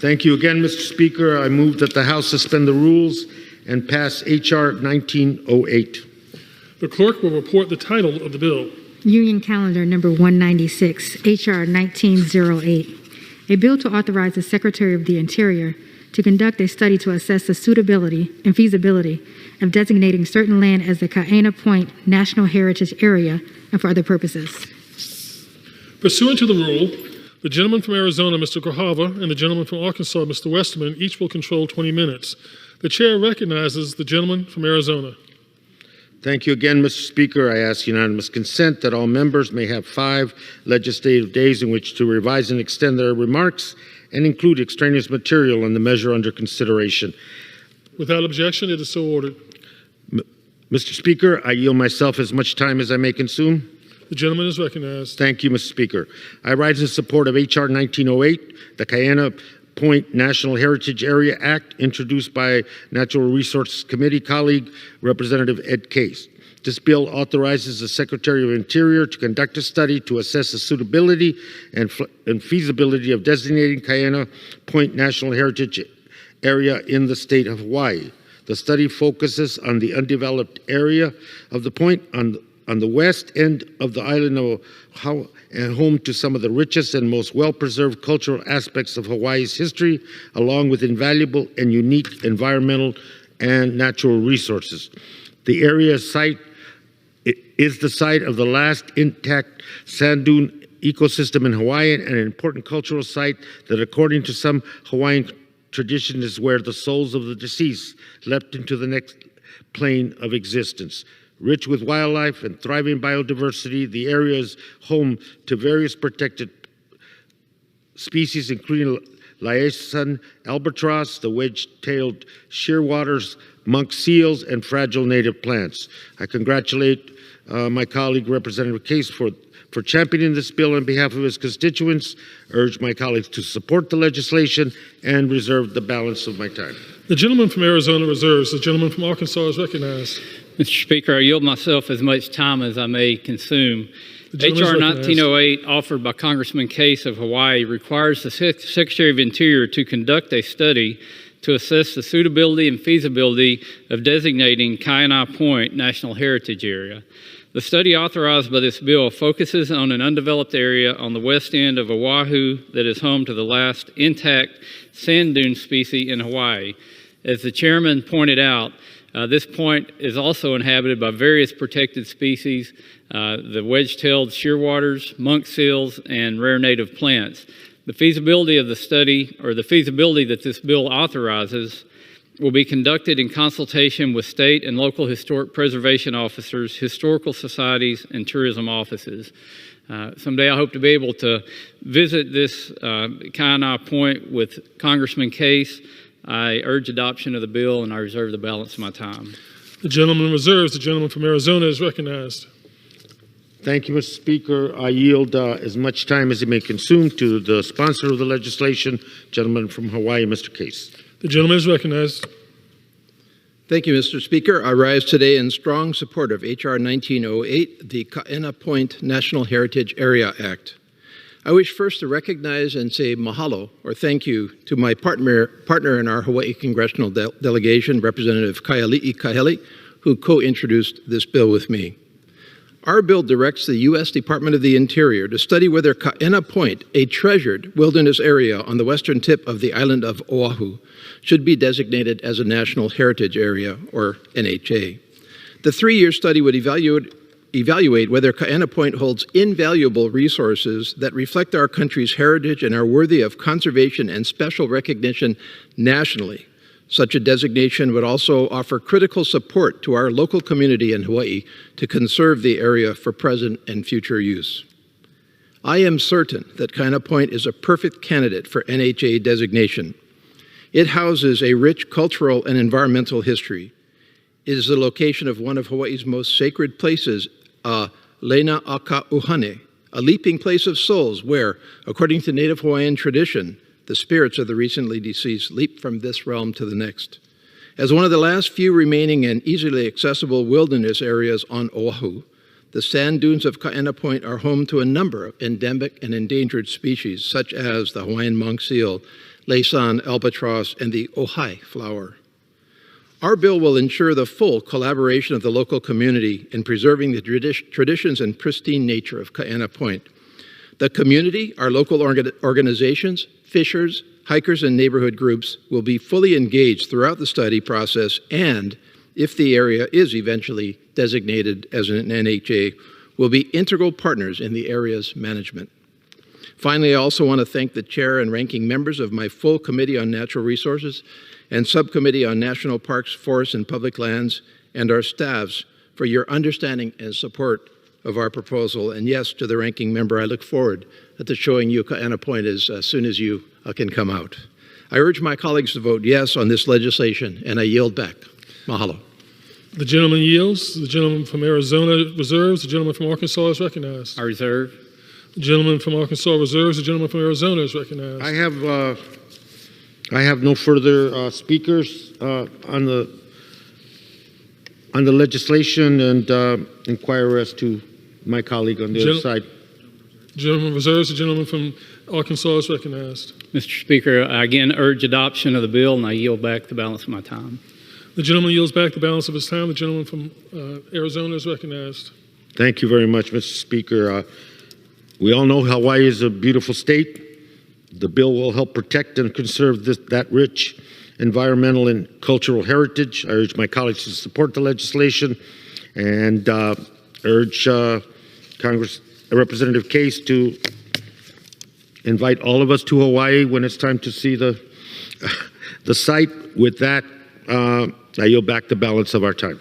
Thank you again, Mr. Speaker. I move that the House suspend the rules and pass H.R. 1908. The clerk will report the title of the bill. Union Calendar number 196, H.R. 1908. A bill to authorize the Secretary of the Interior to conduct a study to assess the suitability and feasibility of designating certain land as the Kaena Point National Heritage Area and for other purposes. Pursuant to the rule, the gentleman from Arizona, Mr. Grijalva, and the gentleman from Arkansas, Mr. Westerman, each will control 20 minutes. The chair recognizes the gentleman from Arizona. Thank you again, Mr. Speaker. I ask unanimous consent that all members may have 5 legislative days in which to revise and extend their remarks and include extraneous material on the measure under consideration. Without objection, it is so ordered. Mr. Speaker, I yield myself as much time as I may consume. The gentleman is recognized. Thank you, Mr. Speaker. I rise in support of H.R. 1908, the Kaena Point National Heritage Area Act, introduced by Natural Resources Committee colleague, Representative Ed Case. This bill authorizes the Secretary of Interior to conduct a study to assess the suitability and feasibility of designating Kaena Point National Heritage Area in the state of Hawaii. The study focuses on the undeveloped area of the point on the west end of the island of Oahu, and home to some of the richest and most well-preserved cultural aspects of Hawaii's history, along with invaluable and unique environmental and natural resources. The area site is the site of the last intact sand dune ecosystem in Hawaii and an important cultural site that, according to some Hawaiian tradition, is where the souls of the deceased leapt into the next plane of existence. Rich with wildlife and thriving biodiversity, the area is home to various protected species, including liaison albatross, the wedge-tailed shearwaters, monk seals, and fragile native plants. I congratulate my colleague, Representative Case, for championing this bill on behalf of his constituents, urge my colleagues to support the legislation, and reserve the balance of my time. The gentleman from Arizona reserves. The gentleman from Arkansas is recognized. Mr. Speaker, I yield myself as much time as I may consume. H.R. 1908, offered by Congressman Case of Hawaii, requires the Secretary of Interior to conduct a study to assess the suitability and feasibility of designating Kaena Point National Heritage Area. The study authorized by this bill focuses on an undeveloped area on the west end of Oahu that is home to the last intact sand dune species in Hawaii. As the chairman pointed out, this point is also inhabited by various protected species, the wedge-tailed shearwaters, monk seals, and rare native plants. The feasibility of the study, or the feasibility that this bill authorizes, will be conducted in consultation with state and local historic preservation officers, historical societies, and tourism offices. Someday I hope to be able to visit this Kaena Point with Congressman Case. I urge adoption of the bill, and I reserve the balance of my time. The gentleman reserves. The gentleman from Arizona is recognized. Thank you, Mr. Speaker. I yield as much time as he may consume to the sponsor of the legislation, gentleman from Hawaii, Mr. Case. The gentleman is recognized. Thank you, Mr. Speaker. I rise today in strong support of H.R. 1908, the Kaena Point National Heritage Area Act. I wish first to recognize and say mahalo, or thank you, to my partner in our Hawaii Congressional Delegation, Representative Kaili'i Kahele, who co-introduced this bill with me. Our bill directs the U.S. Department of the Interior to study whether Kaena Point, a treasured wilderness area on the western tip of the island of Oahu, should be designated as a National Heritage Area, or NHA. The 3-year study would evaluate whether Kaena Point holds invaluable resources that reflect our country's heritage and are worthy of conservation and special recognition nationally. Such a designation would also offer critical support to our local community in Hawaii to conserve the area for present and future use. I am certain that Kaena Point is a perfect candidate for NHA designation. It houses a rich cultural and environmental history. It is the location of one of Hawaii's most sacred places, Lena Aka Uhane, a leaping place of souls where, according to Native Hawaiian tradition, the spirits of the recently deceased leap from this realm to the next. As one of the last few remaining and easily accessible wilderness areas on Oahu, The sand dunes of Kaena Point are home to a number of endemic and endangered species, such as the Hawaiian monk seal, Laysan albatross, and the ojai flower. Our bill will ensure the full collaboration of the local community in preserving the traditions and pristine nature of Kaena Point. The community, our local organizations, fishers, hikers, and neighborhood groups will be fully engaged throughout the study process and, if the area is eventually designated as an NHA, will be integral partners in the area's management. Finally, I also want to thank the chair and ranking members of my full Committee on Natural Resources and Subcommittee on National Parks, Forests, and Public Lands, and our staffs for your understanding and support of our proposal. And yes, to the ranking member, I look forward to showing you Kaena Point as soon as you can come out. I urge my colleagues to vote yes on this legislation, and I yield back. Mahalo. The gentleman yields. The gentleman from Arizona reserves. The gentleman from Arkansas is recognized. I reserve. The gentleman from Arkansas reserves. The gentleman from Arizona is recognized. I have no further speakers on the legislation, and inquire as to my colleague on the other side. Gentleman reserves. The gentleman from Arkansas is recognized. Mr. Speaker, I again urge adoption of the bill, and I yield back the balance of my time. The gentleman yields back the balance of his time. The gentleman from Arizona is recognized. Thank you very much, Mr. Speaker. We all know Hawaii is a beautiful state. The bill will help protect and conserve that rich environmental and cultural heritage. I urge my colleagues to support the legislation, and urge Representative Case to invite all of us to Hawaii when it's time to see the site. With that, I yield back the balance of our time.